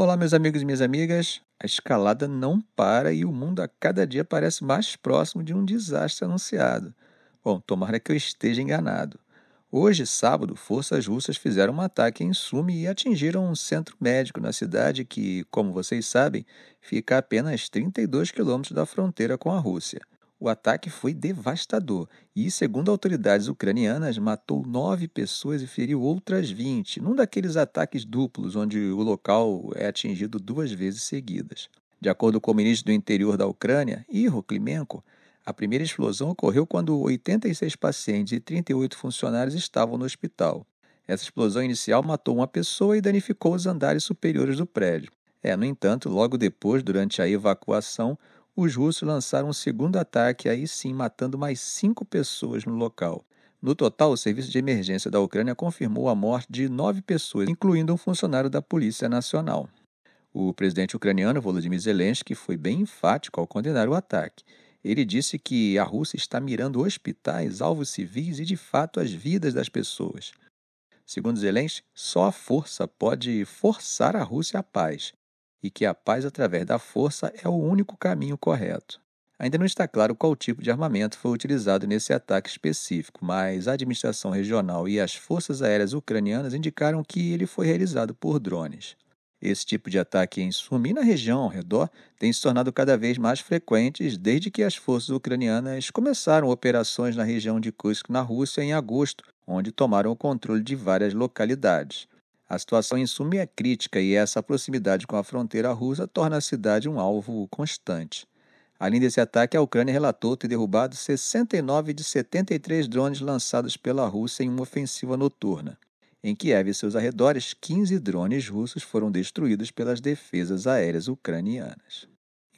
Olá, meus amigos e minhas amigas. A escalada não para e o mundo a cada dia parece mais próximo de um desastre anunciado. Bom, tomara que eu esteja enganado. Hoje, sábado, forças russas fizeram um ataque em Sumi e atingiram um centro médico na cidade que, como vocês sabem, fica a apenas 32 quilômetros da fronteira com a Rússia. O ataque foi devastador e, segundo autoridades ucranianas, matou 9 pessoas e feriu outras 20, num daqueles ataques duplos onde o local é atingido 2 vezes seguidas. De acordo com o ministro do Interior da Ucrânia, Ihor Klimenko, a primeira explosão ocorreu quando 86 pacientes e 38 funcionários estavam no hospital. Essa explosão inicial matou uma pessoa e danificou os andares superiores do prédio. No entanto, logo depois, durante a evacuação, os russos lançaram um segundo ataque, aí sim matando mais 5 pessoas no local. No total, o Serviço de Emergência da Ucrânia confirmou a morte de 9 pessoas, incluindo um funcionário da Polícia Nacional. O presidente ucraniano Volodymyr Zelensky foi bem enfático ao condenar o ataque. Ele disse que a Rússia está mirando hospitais, alvos civis e, de fato, as vidas das pessoas. Segundo Zelensky, só a força pode forçar a Rússia à paz, e que a paz através da força é o único caminho correto. Ainda não está claro qual tipo de armamento foi utilizado nesse ataque específico, mas a administração regional e as forças aéreas ucranianas indicaram que ele foi realizado por drones. Esse tipo de ataque em Sumi e na região ao redor tem se tornado cada vez mais frequentes desde que as forças ucranianas começaram operações na região de Kursk, na Rússia, em agosto, onde tomaram o controle de várias localidades. A situação em Sumi é crítica e essa proximidade com a fronteira russa torna a cidade um alvo constante. Além desse ataque, a Ucrânia relatou ter derrubado 69 de 73 drones lançados pela Rússia em uma ofensiva noturna. Em Kiev e seus arredores, 15 drones russos foram destruídos pelas defesas aéreas ucranianas.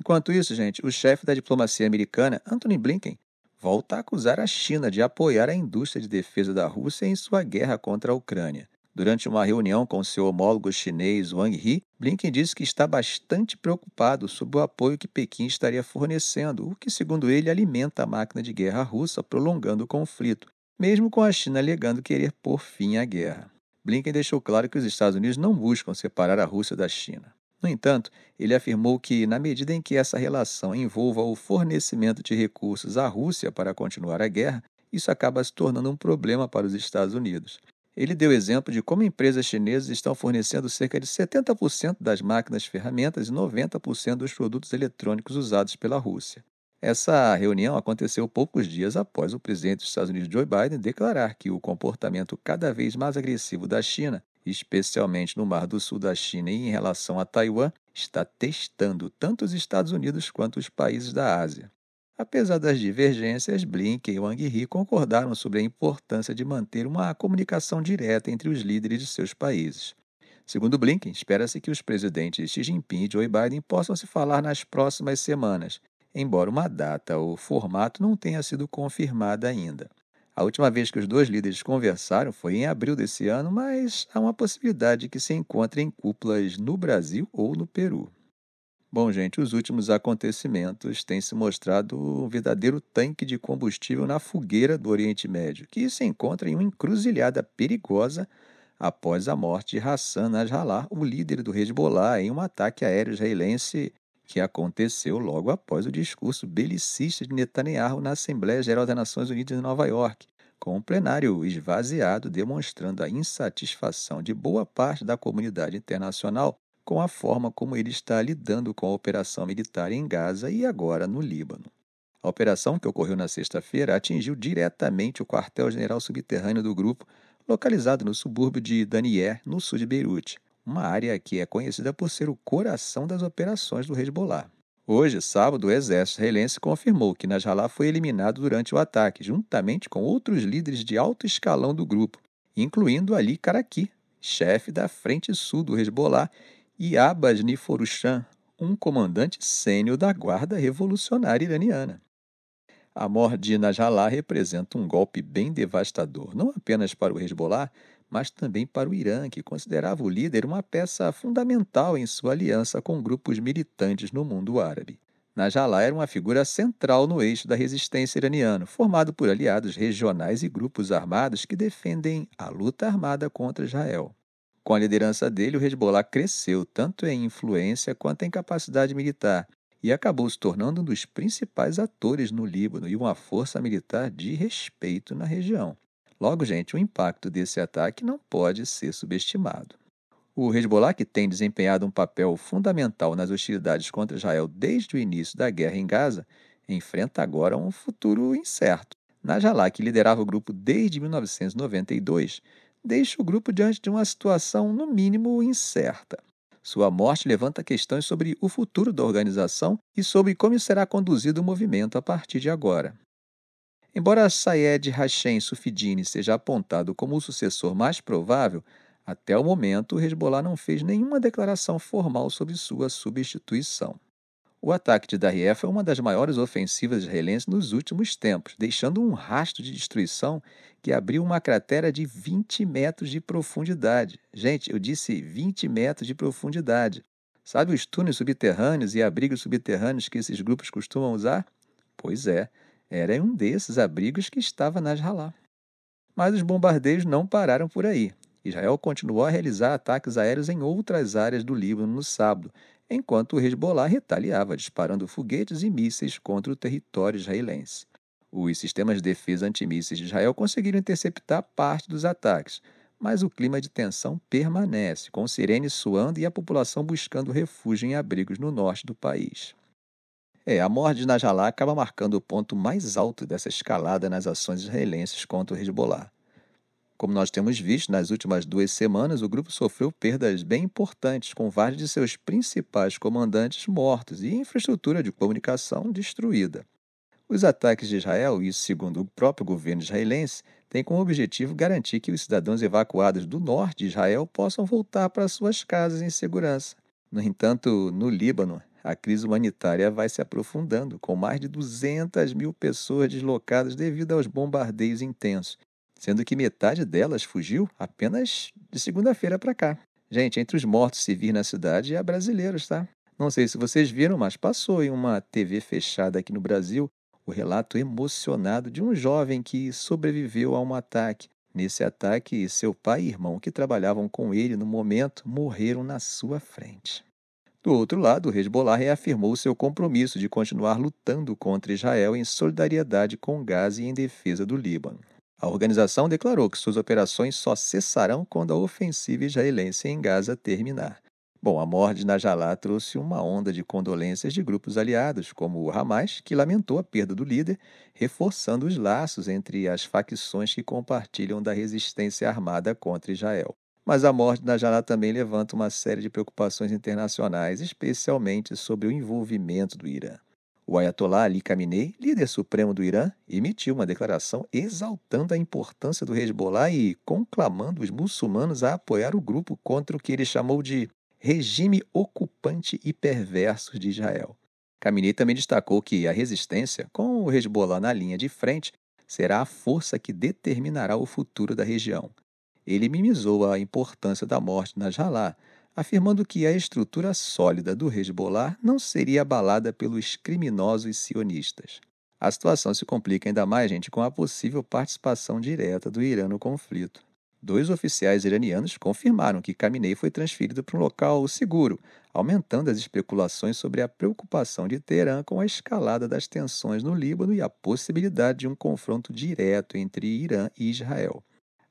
Enquanto isso, gente, o chefe da diplomacia americana, Antony Blinken, volta a acusar a China de apoiar a indústria de defesa da Rússia em sua guerra contra a Ucrânia. Durante uma reunião com seu homólogo chinês Wang Yi, Blinken disse que está bastante preocupado sobre o apoio que Pequim estaria fornecendo, o que, segundo ele, alimenta a máquina de guerra russa, prolongando o conflito, mesmo com a China alegando querer pôr fim à guerra. Blinken deixou claro que os Estados Unidos não buscam separar a Rússia da China. No entanto, ele afirmou que, na medida em que essa relação envolva o fornecimento de recursos à Rússia para continuar a guerra, isso acaba se tornando um problema para os Estados Unidos. Ele deu exemplo de como empresas chinesas estão fornecendo cerca de 70% das máquinas ferramentas e 90% dos produtos eletrônicos usados pela Rússia. Essa reunião aconteceu poucos dias após o presidente dos Estados Unidos, Joe Biden, declarar que o comportamento cada vez mais agressivo da China, especialmente no Mar do Sul da China e em relação a Taiwan, está testando tanto os Estados Unidos quanto os países da Ásia. Apesar das divergências, Blinken e Wang Yi concordaram sobre a importância de manter uma comunicação direta entre os líderes de seus países. Segundo Blinken, espera-se que os presidentes Xi Jinping e Joe Biden possam se falar nas próximas semanas, embora uma data ou formato não tenha sido confirmada ainda. A última vez que os dois líderes conversaram foi em abril desse ano, mas há uma possibilidade de que se encontrem em cúpulas no Brasil ou no Peru. Bom, gente, os últimos acontecimentos têm se mostrado um verdadeiro tanque de combustível na fogueira do Oriente Médio, que se encontra em uma encruzilhada perigosa após a morte de Hassan Nasrallah, o líder do Hezbollah, em um ataque aéreo israelense que aconteceu logo após o discurso belicista de Netanyahu na Assembleia Geral das Nações Unidas em Nova York, com o plenário esvaziado, demonstrando a insatisfação de boa parte da comunidade internacional com a forma como ele está lidando com a operação militar em Gaza e agora no Líbano. A operação, que ocorreu na sexta-feira, atingiu diretamente o quartel-general subterrâneo do grupo, localizado no subúrbio de Danier, no sul de Beirute, uma área que é conhecida por ser o coração das operações do Hezbollah. Hoje, sábado, o exército israelense confirmou que Nasrallah foi eliminado durante o ataque, juntamente com outros líderes de alto escalão do grupo, incluindo Ali Karaki, chefe da Frente Sul do Hezbollah, e Abbas Niforushan, um comandante sênior da Guarda Revolucionária Iraniana. A morte de Nasrallah representa um golpe bem devastador, não apenas para o Hezbollah, mas também para o Irã, que considerava o líder uma peça fundamental em sua aliança com grupos militantes no mundo árabe. Nasrallah era uma figura central no eixo da resistência iraniana, formado por aliados regionais e grupos armados que defendem a luta armada contra Israel. Com a liderança dele, o Hezbollah cresceu tanto em influência quanto em capacidade militar e acabou se tornando um dos principais atores no Líbano e uma força militar de respeito na região. Logo, gente, o impacto desse ataque não pode ser subestimado. O Hezbollah, que tem desempenhado um papel fundamental nas hostilidades contra Israel desde o início da guerra em Gaza, enfrenta agora um futuro incerto. Nasrallah, que liderava o grupo desde 1992, deixa o grupo diante de uma situação, no mínimo, incerta. Sua morte levanta questões sobre o futuro da organização e sobre como será conduzido o movimento a partir de agora. Embora Sayed Hashem Sufidini seja apontado como o sucessor mais provável, até o momento o Hezbollah não fez nenhuma declaração formal sobre sua substituição. O ataque de Darrié foi uma das maiores ofensivas israelenses nos últimos tempos, deixando um rastro de destruição que abriu uma cratera de 20 metros de profundidade. Gente, eu disse 20 metros de profundidade. Sabe os túneis subterrâneos e abrigos subterrâneos que esses grupos costumam usar? Pois é, era um desses abrigos que estava na Nasrallah. Mas os bombardeios não pararam por aí. Israel continuou a realizar ataques aéreos em outras áreas do Líbano no sábado, enquanto o Hezbollah retaliava, disparando foguetes e mísseis contra o território israelense. Os sistemas de defesa antimísseis de Israel conseguiram interceptar parte dos ataques, mas o clima de tensão permanece, com sirenes soando e a população buscando refúgio em abrigos no norte do país. A morte de Nasrallah acaba marcando o ponto mais alto dessa escalada nas ações israelenses contra o Hezbollah. Como nós temos visto, nas últimas 2 semanas, o grupo sofreu perdas bem importantes, com vários de seus principais comandantes mortos e infraestrutura de comunicação destruída. Os ataques de Israel, isso segundo o próprio governo israelense, têm como objetivo garantir que os cidadãos evacuados do norte de Israel possam voltar para suas casas em segurança. No entanto, no Líbano, a crise humanitária vai se aprofundando, com mais de 200 mil pessoas deslocadas devido aos bombardeios intensos, sendo que metade delas fugiu apenas de segunda-feira para cá. Gente, entre os mortos civis na cidade há brasileiros, tá? Não sei se vocês viram, mas passou em uma TV fechada aqui no Brasil o relato emocionado de um jovem que sobreviveu a um ataque. Nesse ataque, seu pai e irmão, que trabalhavam com ele no momento, morreram na sua frente. Do outro lado, o Hezbollah reafirmou seu compromisso de continuar lutando contra Israel em solidariedade com Gaza e em defesa do Líbano. A organização declarou que suas operações só cessarão quando a ofensiva israelense em Gaza terminar. Bom, a morte de Nasrallah trouxe uma onda de condolências de grupos aliados, como o Hamas, que lamentou a perda do líder, reforçando os laços entre as facções que compartilham da resistência armada contra Israel. Mas a morte de Nasrallah também levanta uma série de preocupações internacionais, especialmente sobre o envolvimento do Irã. O Ayatollah Ali Khamenei, líder supremo do Irã, emitiu uma declaração exaltando a importância do Hezbollah e conclamando os muçulmanos a apoiar o grupo contra o que ele chamou de regime ocupante e perverso de Israel. Khamenei também destacou que a resistência, com o Hezbollah na linha de frente, será a força que determinará o futuro da região. Ele minimizou a importância da morte de Nasrallah, afirmando que a estrutura sólida do Hezbollah não seria abalada pelos criminosos sionistas. A situação se complica ainda mais, gente, com a possível participação direta do Irã no conflito. 2 oficiais iranianos confirmaram que Khamenei foi transferido para um local seguro, aumentando as especulações sobre a preocupação de Teherã com a escalada das tensões no Líbano e a possibilidade de um confronto direto entre Irã e Israel.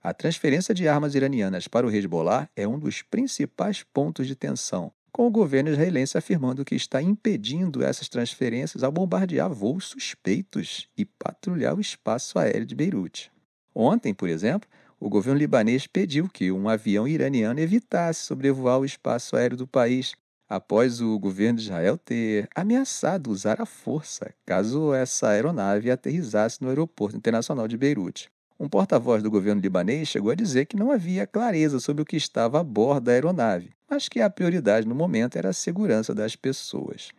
A transferência de armas iranianas para o Hezbollah é um dos principais pontos de tensão, com o governo israelense afirmando que está impedindo essas transferências ao bombardear voos suspeitos e patrulhar o espaço aéreo de Beirute. Ontem, por exemplo, o governo libanês pediu que um avião iraniano evitasse sobrevoar o espaço aéreo do país, após o governo de Israel ter ameaçado usar a força caso essa aeronave aterrissasse no aeroporto internacional de Beirute. Um porta-voz do governo libanês chegou a dizer que não havia clareza sobre o que estava a bordo da aeronave, mas que a prioridade no momento era a segurança das pessoas.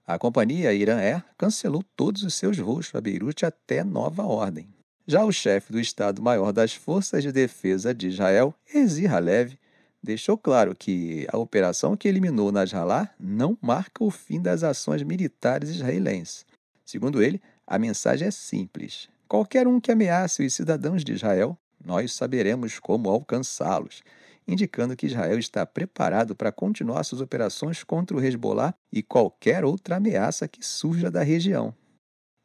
A companhia Iran Air cancelou todos os seus voos para Beirute até nova ordem. Já o chefe do Estado-Maior das Forças de Defesa de Israel, Herzi Halevi, deixou claro que a operação que eliminou Nasrallah não marca o fim das ações militares israelenses. Segundo ele, a mensagem é simples: qualquer um que ameace os cidadãos de Israel, nós saberemos como alcançá-los. indicando que Israel está preparado para continuar suas operações contra o Hezbollah e qualquer outra ameaça que surja da região.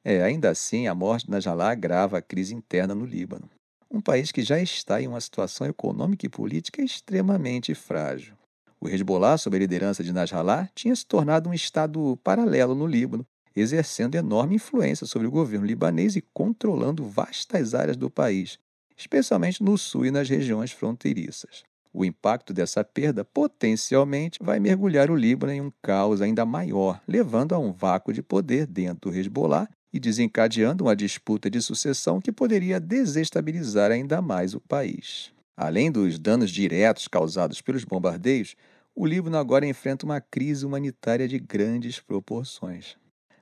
Ainda assim, a morte de Nasrallah agrava a crise interna no Líbano, um país que já está em uma situação econômica e política extremamente frágil. O Hezbollah, sob a liderança de Nasrallah, tinha se tornado um estado paralelo no Líbano, exercendo enorme influência sobre o governo libanês e controlando vastas áreas do país, especialmente no sul e nas regiões fronteiriças. O impacto dessa perda potencialmente vai mergulhar o Líbano em um caos ainda maior, levando a um vácuo de poder dentro do Hezbollah e desencadeando uma disputa de sucessão que poderia desestabilizar ainda mais o país. Além dos danos diretos causados pelos bombardeios, o Líbano agora enfrenta uma crise humanitária de grandes proporções.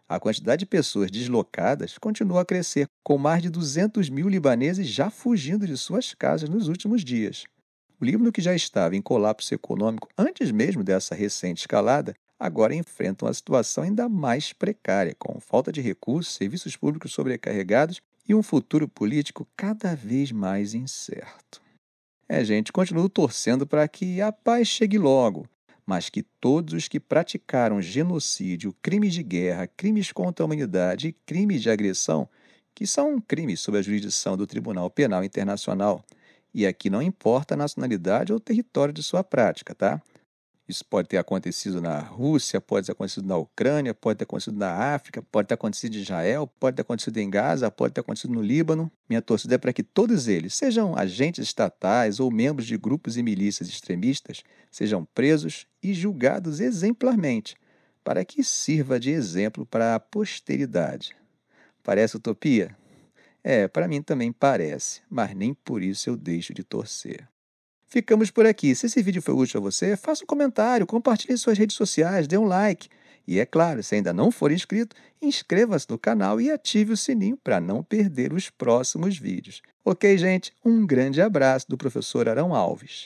A quantidade de pessoas deslocadas continua a crescer, com mais de 200 mil libaneses já fugindo de suas casas nos últimos dias. O Líbano, que já estava em colapso econômico antes mesmo dessa recente escalada, agora enfrenta uma situação ainda mais precária, com falta de recursos, serviços públicos sobrecarregados e um futuro político cada vez mais incerto. Gente, continuo torcendo para que a paz chegue logo, mas que todos os que praticaram genocídio, crimes de guerra, crimes contra a humanidade e crimes de agressão, que são crimes sob a jurisdição do Tribunal Penal Internacional, e aqui não importa a nacionalidade ou território de sua prática, tá? Isso pode ter acontecido na Rússia, pode ter acontecido na Ucrânia, pode ter acontecido na África, pode ter acontecido em Israel, pode ter acontecido em Gaza, pode ter acontecido no Líbano. Minha torcida é para que todos eles, sejam agentes estatais ou membros de grupos e milícias extremistas, sejam presos e julgados exemplarmente, para que sirva de exemplo para a posteridade. Parece utopia? Para mim também parece, mas nem por isso eu deixo de torcer. Ficamos por aqui. Se esse vídeo foi útil a você, faça um comentário, compartilhe em suas redes sociais, dê um like. E é claro, se ainda não for inscrito, inscreva-se no canal e ative o sininho para não perder os próximos vídeos. Ok, gente? Um grande abraço do professor Arão Alves.